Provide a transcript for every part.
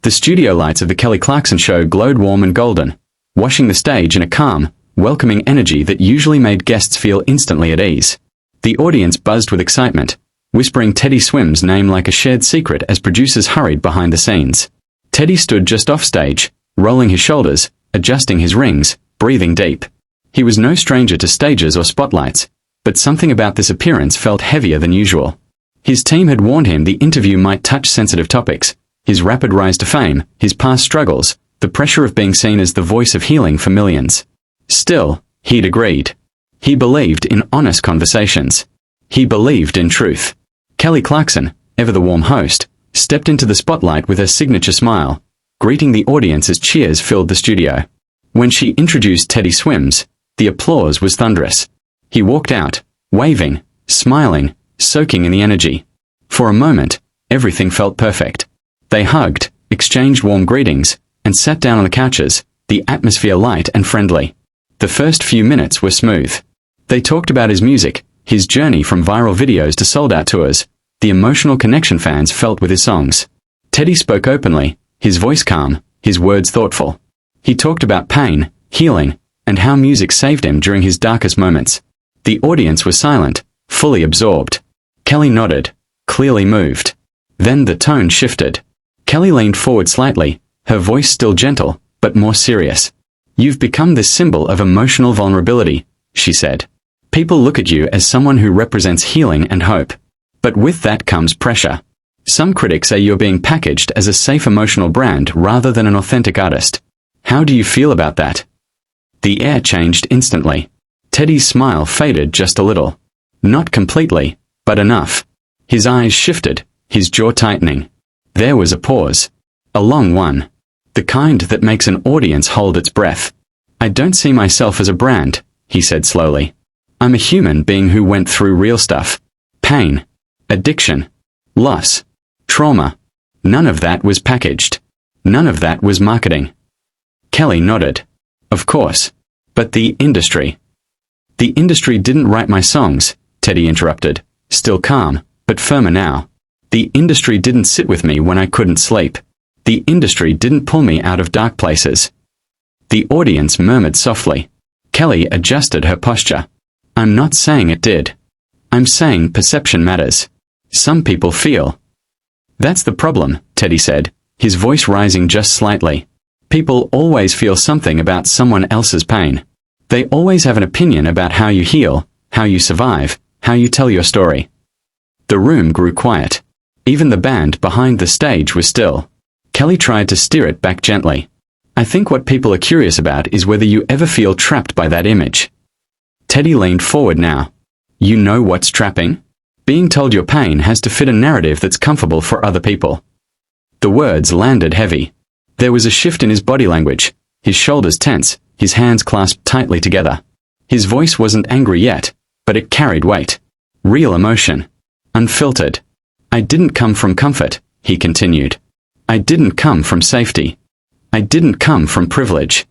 The studio lights of the Kelly Clarkson Show glowed warm and golden, washing the stage in a calm, welcoming energy that usually made guests feel instantly at ease. The audience buzzed with excitement, whispering Teddy Swim's name like a shared secret as producers hurried behind the scenes. Teddy stood just off stage, rolling his shoulders, adjusting his rings, breathing deep. He was no stranger to stages or spotlights, but something about this appearance felt heavier than usual. His team had warned him the interview might touch sensitive topics: his rapid rise to fame, his past struggles, the pressure of being seen as the voice of healing for millions. Still, he'd agreed. He believed in honest conversations. He believed in truth. Kelly Clarkson, ever the warm host, stepped into the spotlight with her signature smile, greeting the audience as cheers filled the studio. When she introduced Teddy Swims, the applause was thunderous. He walked out, waving, smiling, soaking in the energy. For a moment, everything felt perfect. They hugged, exchanged warm greetings, and sat down on the couches, the atmosphere light and friendly. The first few minutes were smooth. They talked about his music, his journey from viral videos to sold-out tours, the emotional connection fans felt with his songs. Teddy spoke openly, his voice calm, his words thoughtful. He talked about pain, healing, and how music saved him during his darkest moments. The audience was silent, fully absorbed. Kelly nodded, clearly moved. Then the tone shifted. Kelly leaned forward slightly, her voice still gentle, but more serious. "You've become this symbol of emotional vulnerability," she said. "People look at you as someone who represents healing and hope. But with that comes pressure. Some critics say you're being packaged as a safe emotional brand rather than an authentic artist. How do you feel about that?" The air changed instantly. Teddy's smile faded just a little. Not completely, but enough. His eyes shifted, his jaw tightening. There was a pause. A long one. The kind that makes an audience hold its breath. "I don't see myself as a brand," he said slowly. "I'm a human being who went through real stuff. Pain. Addiction. Loss. Trauma. None of that was packaged. None of that was marketing." Kelly nodded. "Of course. But the industry." "The industry didn't write my songs," Teddy interrupted, still calm, but firmer now. "The industry didn't sit with me when I couldn't sleep. The industry didn't pull me out of dark places." The audience murmured softly. Kelly adjusted her posture. "I'm not saying it did. I'm saying perception matters. Some people feel." "That's the problem," Teddy said, his voice rising just slightly. "People always feel something about someone else's pain. They always have an opinion about how you heal, how you survive, how you tell your story." The room grew quiet. Even the band behind the stage was still. Kelly tried to steer it back gently. "I think what people are curious about is whether you ever feel trapped by that image." Teddy leaned forward now. "You know what's trapping? Being told your pain has to fit a narrative that's comfortable for other people." The words landed heavy. There was a shift in his body language, his shoulders tense, his hands clasped tightly together. His voice wasn't angry yet, but it carried weight. Real emotion. Unfiltered. "I didn't come from comfort," he continued. "I didn't come from safety. I didn't come from privilege.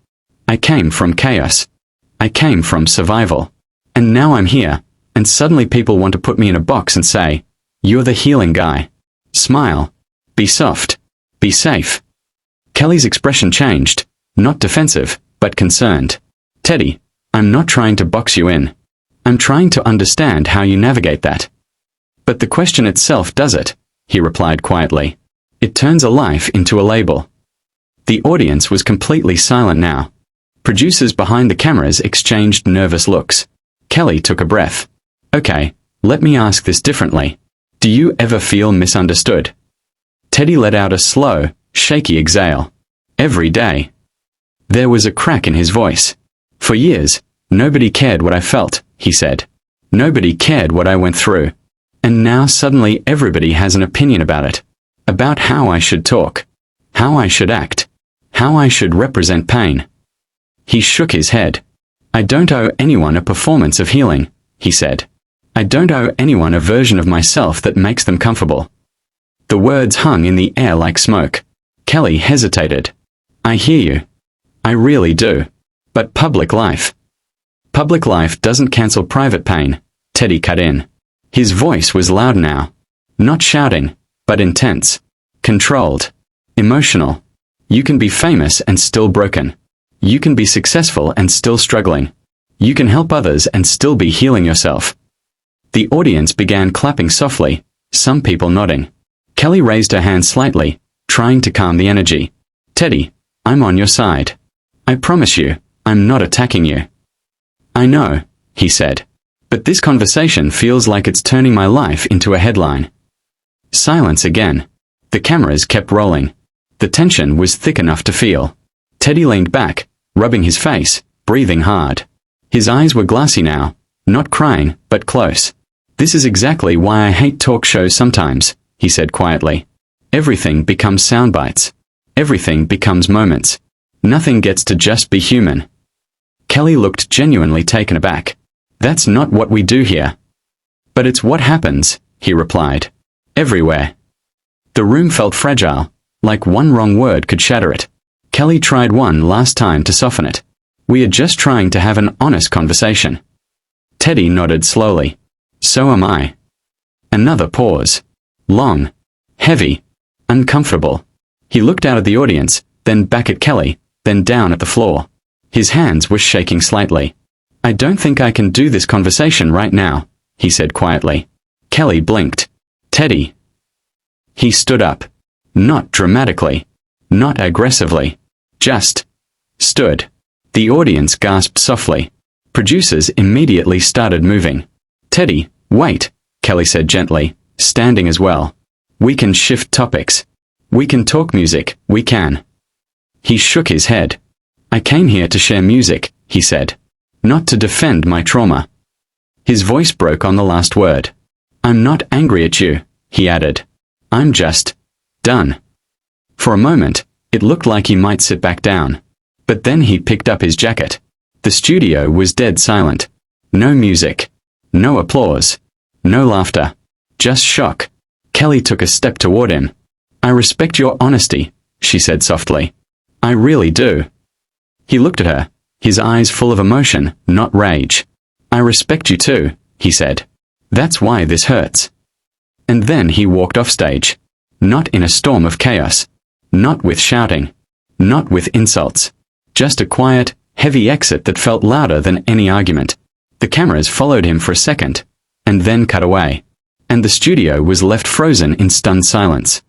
I came from chaos. I came from survival. And now I'm here, and suddenly people want to put me in a box and say, 'You're the healing guy. Smile. Be soft. Be safe.'" Kelly's expression changed, not defensive, but concerned. "Teddy, I'm not trying to box you in. I'm trying to understand how you navigate that." "But the question itself does it," he replied quietly. "It turns a life into a label." The audience was completely silent now. Producers behind the cameras exchanged nervous looks. Kelly took a breath. "Okay, let me ask this differently. Do you ever feel misunderstood?" Teddy let out a slow, shaky exhale. "Every day." There was a crack in his voice. "For years, nobody cared what I felt," he said. "Nobody cared what I went through. And now suddenly everybody has an opinion about it. About how I should talk. How I should act. How I should represent pain." He shook his head. "I don't owe anyone a performance of healing," he said. "I don't owe anyone a version of myself that makes them comfortable." The words hung in the air like smoke. Kelly hesitated. "I hear you. I really do. But public life." "Public life doesn't cancel private pain," Teddy cut in. His voice was loud now. Not shouting, but intense. Controlled. Emotional. You can be famous and still broken. You can be successful and still struggling. You can help others and still be healing yourself. The audience began clapping softly, some people nodding. Kelly raised her hand slightly, trying to calm the energy. Teddy, I'm on your side. I promise you, I'm not attacking you. I know, he said. But this conversation feels like it's turning my life into a headline. Silence again. The cameras kept rolling. The tension was thick enough to feel. Teddy leaned back, rubbing his face, breathing hard. His eyes were glassy now, not crying, but close. This is exactly why I hate talk shows sometimes, he said quietly. Everything becomes sound bites. Everything becomes moments. Nothing gets to just be human. Kelly looked genuinely taken aback. That's not what we do here. But it's what happens, he replied. Everywhere. The room felt fragile, like one wrong word could shatter it. Kelly tried one last time to soften it. We are just trying to have an honest conversation. Teddy nodded slowly. So am I. Another pause. Long. Heavy. Uncomfortable. He looked out at the audience, then back at Kelly, then down at the floor. His hands were shaking slightly. I don't think I can do this conversation right now, he said quietly. Kelly blinked. Teddy. He stood up. Not dramatically. Not aggressively. Just stood. The audience gasped softly. Producers immediately started moving. Teddy, wait, Kelly said gently, standing as well. We can shift topics. We can talk music, we can. He shook his head. I came here to share music, he said. Not to defend my trauma. His voice broke on the last word. I'm not angry at you, he added. I'm just done. For a moment, it looked like he might sit back down. But then he picked up his jacket. The studio was dead silent. No music. No applause. No laughter. Just shock. Kelly took a step toward him. I respect your honesty, she said softly. I really do. He looked at her, his eyes full of emotion, not rage. I respect you too, he said. That's why this hurts. And then he walked off stage. Not in a storm of chaos. Not with shouting. Not with insults. Just a quiet, heavy exit that felt louder than any argument. The cameras followed him for a second, and then cut away. And the studio was left frozen in stunned silence.